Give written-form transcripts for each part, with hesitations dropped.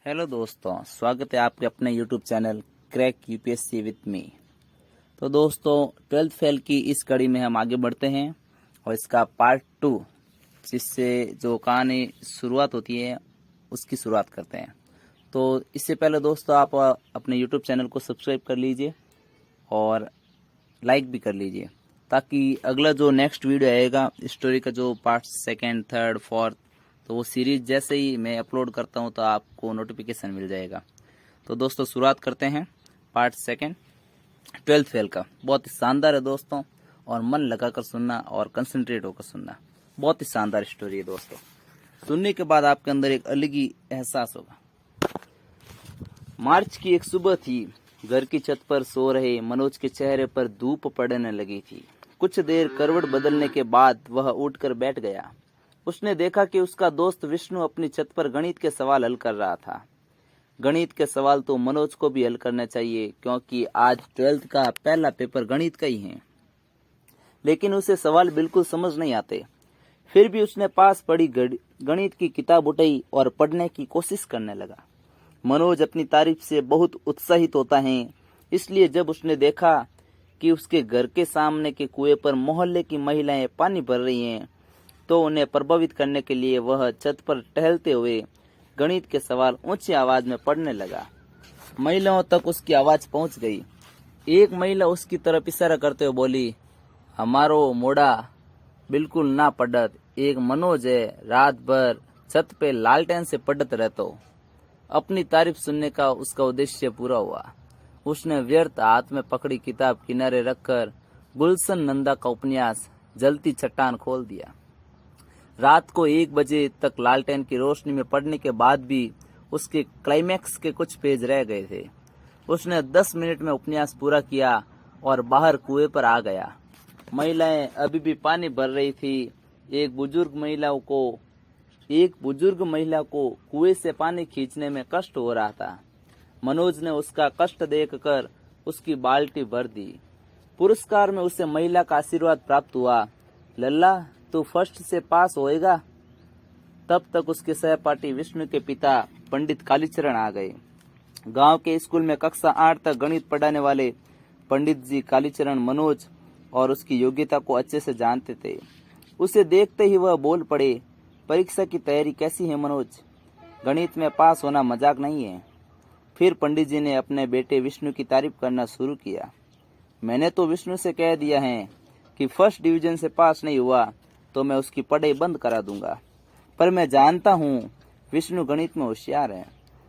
Hello दोस्तों, स्वागत है आपके अपने YouTube channel crack UPSC with me. तो दोस्तों, 12th फेल की इस कड़ी में हम आगे बढ़ते हैं और इसका पार्ट 2 जिससे जो कहानी शुरुआत होती है उसकी शुरुआत करते हैं। तो इससे पहले दोस्तों, आप अपने यूट्यूब चैनल को सब्सक्राइब कर लीजिए और लाइक भी कर लीजिए, ताकि अगला जो नेक्स्ट वीडियो आएगा स्टोरी का, जो पार्ट 2, 3, 4, तो वो सीरीज जैसे ही मैं अपलोड करता हूँ तो आपको नोटिफिकेशन मिल जाएगा। तो दोस्तों, शुरुआत करते हैं पार्ट 2 12th फेल का। बहुत ही शानदार है दोस्तों, और मन लगाकर सुनना और कंसंट्रेट होकर सुनना। बहुत ही शानदार स्टोरी है दोस्तों। सुनने के बाद आपके अंदर एक अलग ही एहसास होगा। मार्च की एक सुबह थी। घर की छत पर सो रहे मनोज के चेहरे पर धूप पड़ने लगी थी। कुछ देर करवट बदलने के बाद वह उठकर बैठ गया। उसने देखा कि उसका दोस्त विष्णु अपनी छत पर गणित के सवाल हल कर रहा था। गणित के सवाल तो मनोज को भी हल करने चाहिए, क्योंकि आज 12th का पहला पेपर गणित का ही है। लेकिन उसे सवाल बिल्कुल समझ नहीं आते। फिर भी उसने पास पड़ी गणित की किताब उठाई और पढ़ने की कोशिश करने लगा। मनोज अपनी तारीफ से बहुत उत्साहित होता है, इसलिए जब उसने देखा कि उसके घर के सामने के कुएं पर मोहल्ले की महिलाएं पानी भर रही हैं, तो उन्हें प्रभावित करने के लिए वह छत पर टहलते हुए गणित के सवाल ऊंची आवाज में पढ़ने लगा। महिलाओं तक उसकी आवाज पहुंच गई। एक महिला उसकी तरफ इशारा करते हुए बोली, हमारो मोड़ा बिल्कुल ना पढ़त, एक मनोज है, रात भर छत पे लालटेन से पढ़त रहतो। अपनी तारीफ सुनने का उसका उद्देश्य पूरा हुआ। उसने व्यर्थ हाथ में पकड़ी किताब किनारे रखकर गुलशन नंदा का उपन्यास जलती चट्टान खोल दिया। रात को 1 बजे तक लालटेन की रोशनी में पढ़ने के बाद भी उसके क्लाइमैक्स के कुछ पेज रह गए थे। उसने 10 मिनट में उपन्यास पूरा किया और बाहर कुएं पर आ गया। महिलाएं अभी भी पानी भर रही थी। एक बुजुर्ग महिला को कुएं से पानी खींचने में कष्ट हो रहा था। मनोज ने उसका कष्ट देखकर उसकी बाल्टी भर दी। पुरस्कार में उसे महिला का आशीर्वाद प्राप्त हुआ। लल्ला, तू फर्स्ट से पास होएगा। तब तक उसके सहपाठी विष्णु के पिता पंडित कालीचरण आ गए। गांव के स्कूल में कक्षा 8 तक गणित पढ़ाने वाले पंडित जी कालीचरण मनोज और उसकी योग्यता को अच्छे से जानते थे। उसे देखते ही वह बोल पड़े, परीक्षा की तैयारी कैसी है मनोज? गणित में पास होना मजाक नहीं है। फिर पंडित जी ने अपने बेटे विष्णु की तारीफ करना शुरू किया। मैंने तो विष्णु से कह दिया है कि फर्स्ट डिवीजन से पास नहीं हुआ तो मैं उसकी पढ़ाई बंद करा दूंगा। पर मैं जानता हूँ विष्णु गणित में होशियार है,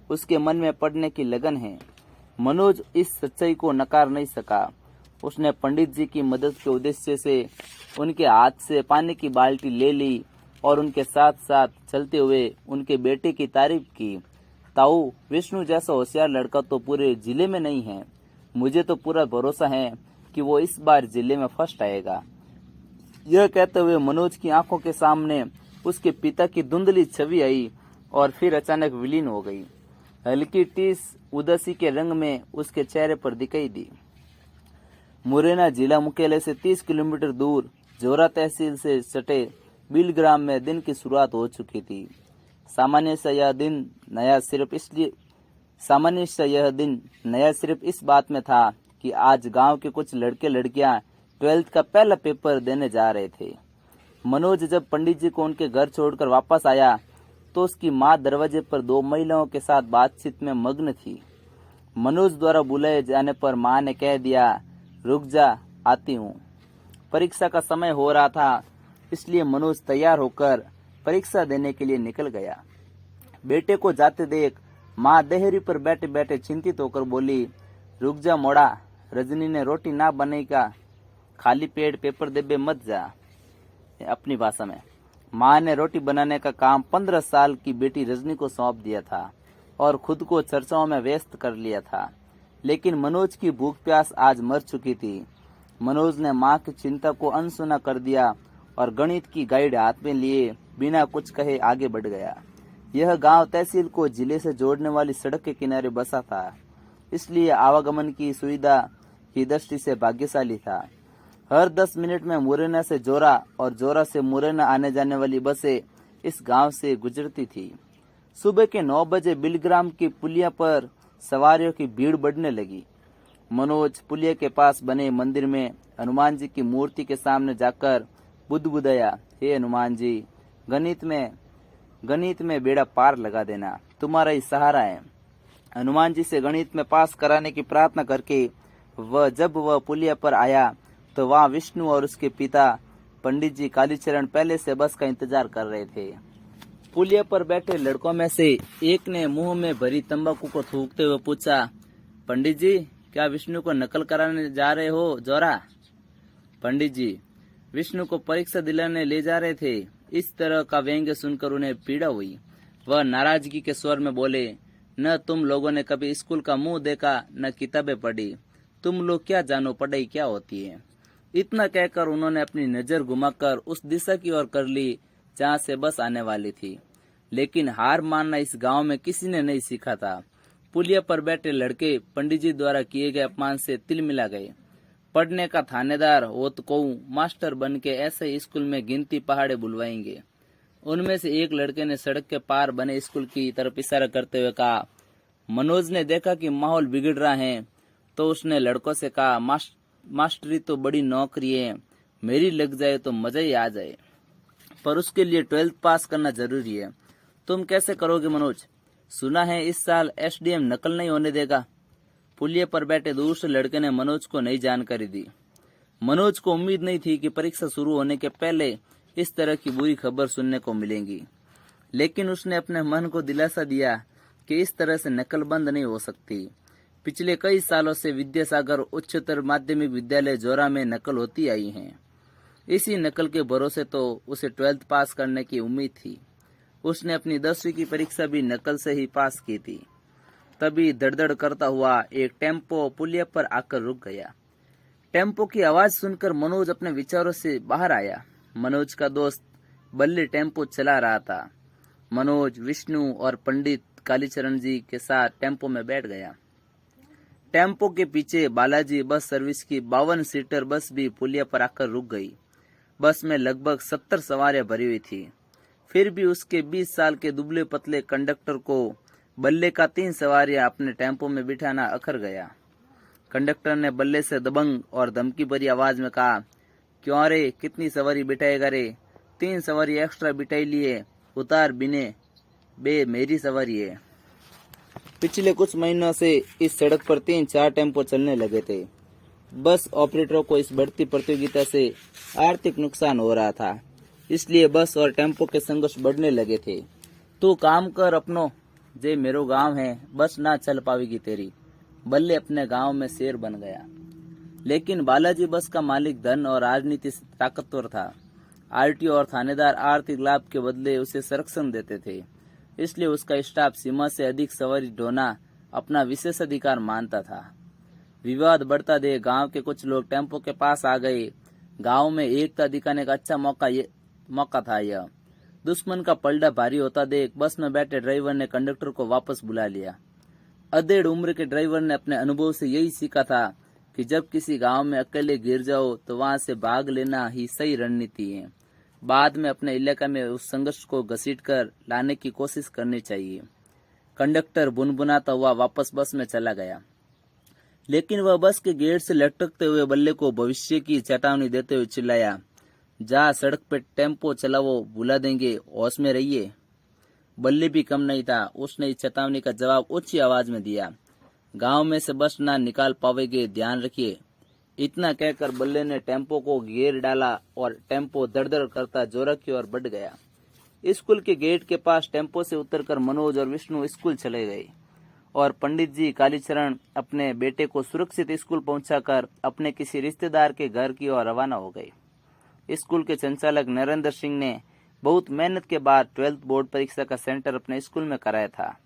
उसके मन में पढ़ने की लगन है। मनोज इस सच्चाई को नकार नहीं सका। उसने पंडित जी की मदद के उद्देश्य से उनके हाथ से पानी की बाल्टी ले ली और उनके साथ साथ चलते हुए उनके बेटे की तारीफ की। ताऊ, विष्णु जैसा होशियार लड़का तो पूरे जिले में नहीं है। मुझे तो पूरा भरोसा है कि वो इस बार जिले में फर्स्ट आएगा। यह कहते हुए मनोज की आंखों के सामने उसके पिता की धुंधली छवि आई और फिर अचानक विलीन हो गई। हल्की टीस उदासी के रंग में उसके चेहरे पर दिखाई दी। मुरैना जिला मुख्यालय से 30 किलोमीटर दूर जोरा तहसील से सटे बिलग्राम में दिन की शुरुआत हो चुकी थी। सामान्य सा यह दिन नया सिर्फ इस बात में था कि आज गांव के कुछ लड़के लड़कियां 12th का पहला पेपर देने जा रहे थे। मनोज जब पंडित जी को उनके घर छोड़कर वापस आया तो उसकी मां दरवाजे पर 2 महिलाओं के साथ बातचीत में मग्न थी। मनोज द्वारा बुलाए जाने पर मां ने कह दिया, रुक जा, आती हूँ। परीक्षा का समय हो रहा था, इसलिए मनोज तैयार होकर परीक्षा देने के लिए निकल गया। बेटे को जाते देख माँ देहरी पर बैठे बैठे चिंतित होकर बोली, रुक जा मोड़ा, रजनी ने रोटी ना बनेगा, खाली पेट पेपर देबे मत जा। अपनी भाषा में माँ ने रोटी बनाने का काम 15 साल की बेटी रजनी को सौंप दिया था और खुद को चर्चाओं में व्यस्त कर लिया था। लेकिन मनोज की भूख प्यास आज मर चुकी थी। मनोज ने माँ की चिंता को अनसुना कर दिया और गणित की गाइड हाथ में लिए बिना कुछ कहे आगे बढ़ गया। यह गांव तहसील को जिले से जोड़ने वाली सड़क के किनारे बसा था, इसलिए आवागमन की सुविधा की दृष्टि से भाग्यशाली था। हर 10 मिनट में मुरैना से जोरा और जोरा से मुरैना आने जाने वाली बसें इस गांव से गुजरती थी। सुबह के 9 बजे बिलग्राम की पुलिया पर सवारियों की भीड़ बढ़ने लगी। मनोज पुलिया के पास बने मंदिर में हनुमान जी की मूर्ति के सामने जाकर बुदबुदाया, हे हनुमान जी, गणित में बेड़ा पार लगा देना, तुम्हारा ही सहारा है। हनुमान जी से गणित में पास कराने की प्रार्थना करके जब वह पुलिया पर आया तो वहाँ विष्णु और उसके पिता पंडित जी कालीचरण पहले से बस का इंतजार कर रहे थे। पुलिया पर बैठे लड़कों में से एक ने मुंह में भरी तंबाकू को थूकते हुए पूछा, पंडित जी, क्या विष्णु को नकल कराने जा रहे हो जोरा? पंडित जी विष्णु को परीक्षा दिलाने ले जा रहे थे। इस तरह का व्यंग्य सुनकर उन्हें पीड़ा हुई। वह नाराजगी के स्वर में बोले, न तुम लोगों ने कभी स्कूल का मुंह देखा, न किताबें पढ़ी, तुम लोग क्या जानो पढ़ाई क्या होती है। इतना कहकर उन्होंने अपनी नजर घुमाकर उस दिशा की ओर कर ली जहाँ से बस आने वाली थी। लेकिन हार मानना इस गांव में किसी ने नहीं सीखा था। पुलिया पर बैठे लड़के पंडित जी द्वारा किए गए अपमान से तिलमिला गए। पढ़ने का थानेदार हो तो कहूँ, मास्टर बन के ऐसे स्कूल में गिनती पहाड़े बुलवाएंगे। उनमें से एक लड़के ने सड़क के पार बने स्कूल की तरफ इशारा करते हुए कहा। मनोज ने देखा कि माहौल बिगड़ रहा है तो उसने लड़कों से कहा, मास्टरी तो बड़ी नौकरी है, मेरी लग जाए तो मजा ही आ जाए, पर उसके लिए 12th पास करना जरूरी है। तुम कैसे करोगे मनोज? सुना है इस साल एसडीएम नकल नहीं होने देगा। पुलिया पर बैठे दूसरे लड़के ने मनोज को नई जानकारी दी। मनोज को उम्मीद नहीं थी कि परीक्षा शुरू होने के पहले इस तरह की बुरी खबर सुनने को मिलेंगी, लेकिन उसने अपने मन को दिलासा दिया कि इस तरह से नकल बंद नहीं हो सकती। पिछले कई सालों से विद्यासागर उच्चतर माध्यमिक विद्यालय जोरा में नकल होती आई है। इसी नकल के भरोसे तो उसे 12th पास करने की उम्मीद थी। उसने अपनी 10वीं की परीक्षा भी नकल से ही पास की थी। तभी धड़धड़ करता हुआ एक टेम्पो पुलिया पर आकर रुक गया। टेम्पो की आवाज सुनकर मनोज अपने विचारों से बाहर आया। मनोज का दोस्त बल्ले टेम्पो चला रहा था। मनोज विष्णु और पंडित कालीचरण जी के साथ टेम्पो में बैठ गया। टेम्पो के पीछे बालाजी बस सर्विस की 52 सीटर बस भी पुलिया पर आकर रुक गई। बस में लगभग 70 सवारियां भरी हुई थी। फिर भी उसके 20 साल के दुबले पतले कंडक्टर को बल्ले का 3 सवारियां अपने टेम्पो में बिठाना अखर गया। कंडक्टर ने बल्ले से दबंग और धमकी भरी आवाज में कहा, क्यों रे, कितनी सवारी बिठाएगा रे? 3 सवारी एक्स्ट्रा बिठाई लिए, उतार बिने बे, मेरी सवारी है। पिछले कुछ महीनों से इस सड़क पर 3-4 टेम्पो चलने लगे थे। बस ऑपरेटरों को इस बढ़ती प्रतियोगिता से आर्थिक नुकसान हो रहा था, इसलिए बस और टेम्पो के संघर्ष बढ़ने लगे थे। तू काम कर अपनो, जे मेरो गांव है, बस ना चल पावेगी तेरी। बल्ले अपने गांव में शेर बन गया। लेकिन बालाजी बस का मालिक धन और राजनीति से ताकतवर था। आरटीओ और थानेदार आर्थिक लाभ के बदले उसे संरक्षण देते थे, इसलिए उसका स्टाफ सीमा से अधिक सवारी ढोना अपना विशेष अधिकार मानता था। विवाद बढ़ता देख गांव के कुछ लोग टेम्पो के पास आ गए। गांव में एकता दिखाने का अच्छा मौका था यह। दुश्मन का पलड़ा भारी होता देख बस में बैठे ड्राइवर ने कंडक्टर को वापस बुला लिया। अधेड़ उम्र के ड्राइवर ने अपने अनुभव से यही सीखा था कि जब किसी गांव में अकेले गिर जाओ तो वहां से भाग लेना ही सही रणनीति है। बाद में अपने इलाके में उस संघर्ष को घसीटकर लाने की कोशिश करनी चाहिए। कंडक्टर बुनबुनाता हुआ वापस बस में चला गया, लेकिन वह बस के गेट से लटकते हुए बल्ले को भविष्य की चेतावनी देते हुए चिल्लाया, जा सड़क पे टेम्पो चलाओ, बुला देंगे, होश में रहिए। बल्ले भी कम नहीं था, उसने इस चेतावनी का जवाब ऊंची आवाज में दिया, गांव में से बस ना निकाल पाओगे, ध्यान रखिए। इतना कहकर बल्ले ने टेम्पो को गियर डाला और टेम्पो दरदर करता जोरा की ओर बढ़ गया। स्कूल के गेट के पास टेम्पो से उतरकर मनोज और विष्णु स्कूल चले गए और पंडित जी कालीचरण अपने बेटे को सुरक्षित स्कूल पहुंचाकर अपने किसी रिश्तेदार के घर की ओर रवाना हो गए। स्कूल के संचालक नरेंद्र सिंह ने बहुत मेहनत के बाद 12th बोर्ड परीक्षा का सेंटर अपने स्कूल में कराया था।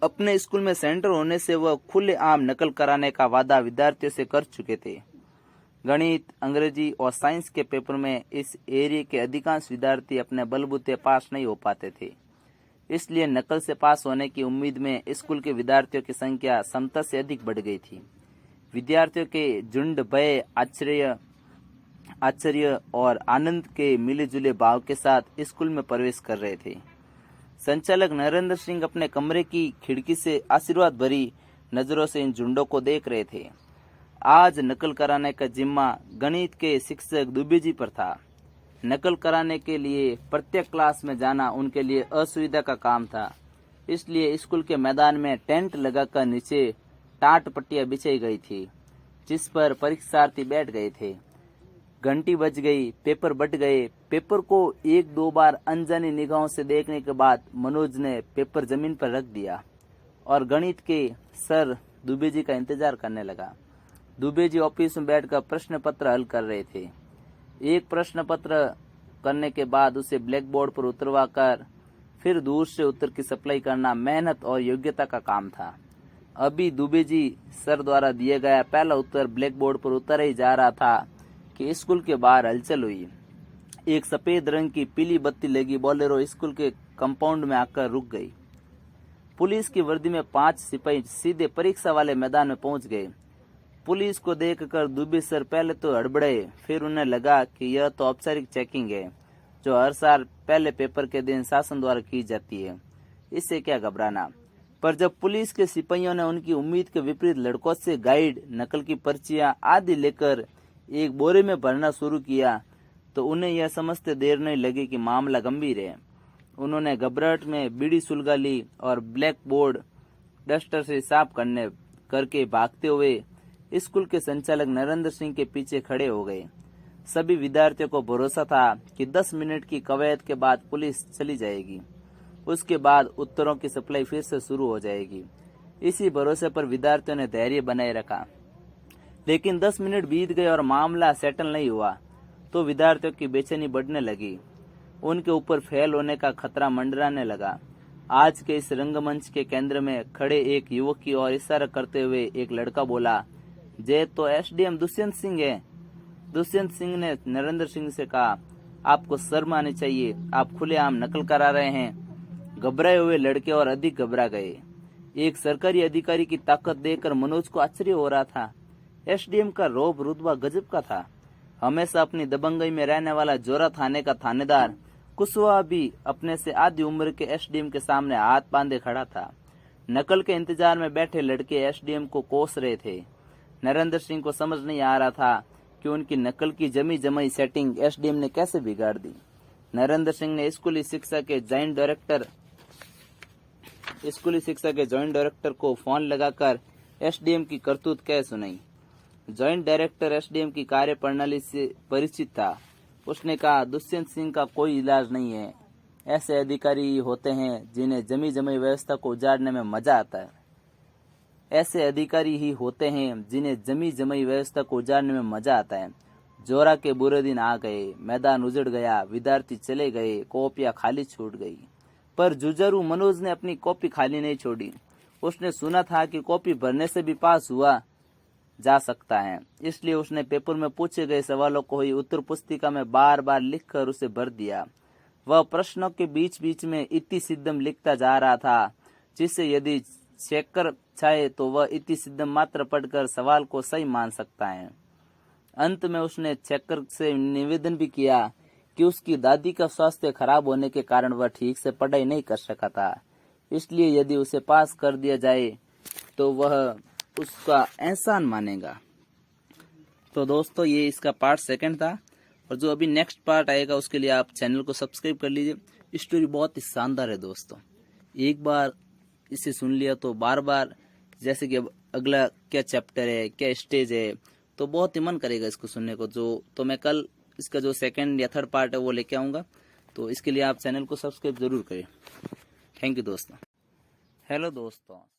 अपने स्कूल में सेंटर होने से वह खुलेआम नकल कराने का वादा विद्यार्थियों से कर चुके थे। गणित, अंग्रेजी और साइंस के पेपर में इस एरिया के अधिकांश विद्यार्थी अपने बलबूते पास नहीं हो पाते थे, इसलिए नकल से पास होने की उम्मीद में स्कूल के विद्यार्थियों की संख्या क्षमता से अधिक बढ़ गई थी। विद्यार्थियों के झुंड भय, आश्चर्य और आनंद के मिले जुले भाव के साथ स्कूल में प्रवेश कर रहे थे। संचालक नरेंद्र सिंह अपने कमरे की खिड़की से आशीर्वाद भरी नजरों से इन झुंडों को देख रहे थे। आज नकल कराने का जिम्मा गणित के शिक्षक दुबे जी पर था। नकल कराने के लिए प्रत्येक क्लास में जाना उनके लिए असुविधा का काम था। इसलिए स्कूल के मैदान में टेंट लगाकर नीचे टाट पट्टियां बिछाई गई थी, जिस पर परीक्षार्थी बैठ गए थे। घंटी बज गई, पेपर बट गए। पेपर को एक दो बार अनजानी निगाहों से देखने के बाद मनोज ने पेपर जमीन पर रख दिया और गणित के सर दुबे जी का इंतजार करने लगा। दुबे जी ऑफिस में बैठकर प्रश्न पत्र हल कर रहे थे। एक प्रश्न पत्र करने के बाद उसे ब्लैक बोर्ड पर उतरवा कर फिर दूर से उत्तर की सप्लाई करना मेहनत और योग्यता का काम था। अभी दुबे जी सर द्वारा दिया गया पहला उत्तर ब्लैक बोर्ड पर उतर ही जा रहा था कि स्कूल के बाहर हलचल हुई। एक सफेद रंग की पीली बत्ती लगी बोलेरो स्कूल के कंपाउंड में आकर रुक गई। पुलिस की वर्दी में 5 सिपाही सीधे परीक्षा वाले मैदान में पहुंच गए। पुलिस को देखकर दुबे सर पहले तो हड़बड़ाए, फिर उन्हें लगा कि यह तो औपचारिक चेकिंग है जो हर साल पहले पेपर के दिन शासन द्वारा की जाती है, इससे क्या घबराना। पर जब पुलिस के सिपाहियों ने उनकी उम्मीद के विपरीत लड़कों से गाइड, नकल की पर्चियां आदि लेकर एक बोरे में भरना शुरू किया तो उन्हें यह समझते देर नहीं लगी कि मामला गंभीर है। उन्होंने घबराहट में बीड़ी सुलगा ली और ब्लैक बोर्ड डस्टर से साफ करके भागते हुए स्कूल के संचालक नरेंद्र सिंह के पीछे खड़े हो गए। सभी विद्यार्थियों को भरोसा था कि 10 मिनट की कवायद के बाद पुलिस चली जाएगी। उसके बाद उत्तरों की सप्लाई फिर से शुरू हो जाएगी। इसी भरोसे पर विद्यार्थियों ने धैर्य बनाए रखा। लेकिन 10 मिनट बीत गए और मामला सेटल नहीं हुआ तो विद्यार्थियों की बेचैनी बढ़ने लगी। उनके ऊपर फेल होने का खतरा मंडराने लगा। आज के इस रंगमंच के केंद्र में खड़े एक युवक की ओर इशारा करते हुए एक लड़का बोला, जे तो एसडीएम दुष्यंत सिंह है। दुष्यंत सिंह ने नरेंद्र सिंह से कहा, आपको शर्म आनी चाहिए, आप खुलेआम नकल करा रहे हैं। घबराए हुए लड़के और अधिक घबरा गए। एक सरकारी अधिकारी की ताकत देखकर मनोज को आश्चर्य हो रहा था। एसडीएम का रौब रुतबा गजब का था। हमेशा अपनी दबंगई में रहने वाला जोरा थाने का थानेदार कुशवाहा भी अपने से आधी उम्र के एसडीएम के सामने हाथ बांधे खड़ा था। नकल के इंतजार में बैठे लड़के एसडीएम को कोस रहे थे। नरेंद्र सिंह को समझ नहीं आ रहा था कि उनकी नकल की जमी जमाई सेटिंग एसडीएम ने कैसे बिगाड़ दी। नरेंद्र सिंह ने स्कूली शिक्षा के जॉइंट डायरेक्टर को फोन लगाकर एसडीएम की करतूत कह सुनाई। जॉइंट डायरेक्टर एसडीएम की कार्य प्रणाली से परिचित था। उसने कहा, दुष्यंत सिंह का कोई इलाज नहीं है। ऐसे अधिकारी होते हैं जिन्हें जमी जमाई व्यवस्था को उजाड़ने में मजा आता है। जोरा के बुरे दिन आ गए, मैदान उजड़ गया, विद्यार्थी चले गए, कॉपियां खाली छूट गई। पर जुझारू मनोज ने अपनी कॉपी खाली नहीं छोड़ी। उसने सुना था कि कॉपी भरने से भी पास हुआ जा सकता है, इसलिए उसने पेपर में पूछे गए सवालों को ही उत्तर पुस्तिका में बार बार लिखकर उसे भर दिया। वह प्रश्नों के बीच बीच में इति सिद्धम लिखता जा रहा था, जिससे यदि चेकर चाहे तो वह इति सिद्धम मात्र पढ़कर सवाल को सही मान सकता है। अंत में उसने चेकर से निवेदन भी किया कि उसकी दादी का स्वास्थ्य खराब होने के कारण वह ठीक से पढ़ाई नहीं कर सका था, इसलिए यदि उसे पास कर दिया जाए तो वह उसका एहसान मानेगा। तो दोस्तों, ये इसका पार्ट 2 था और जो अभी नेक्स्ट पार्ट आएगा उसके लिए आप चैनल को सब्सक्राइब कर लीजिए। स्टोरी बहुत ही शानदार है दोस्तों। एक बार इसे सुन लिया तो बार बार, जैसे कि अब अगला क्या चैप्टर है, क्या स्टेज है, तो बहुत ही मन करेगा इसको सुनने को। तो मैं कल इसका जो 2nd या 3rd पार्ट है वो लेके आऊँगा। तो इसके लिए आप चैनल को सब्सक्राइब जरूर करें। थैंक यू दोस्तों। हेलो दोस्तों।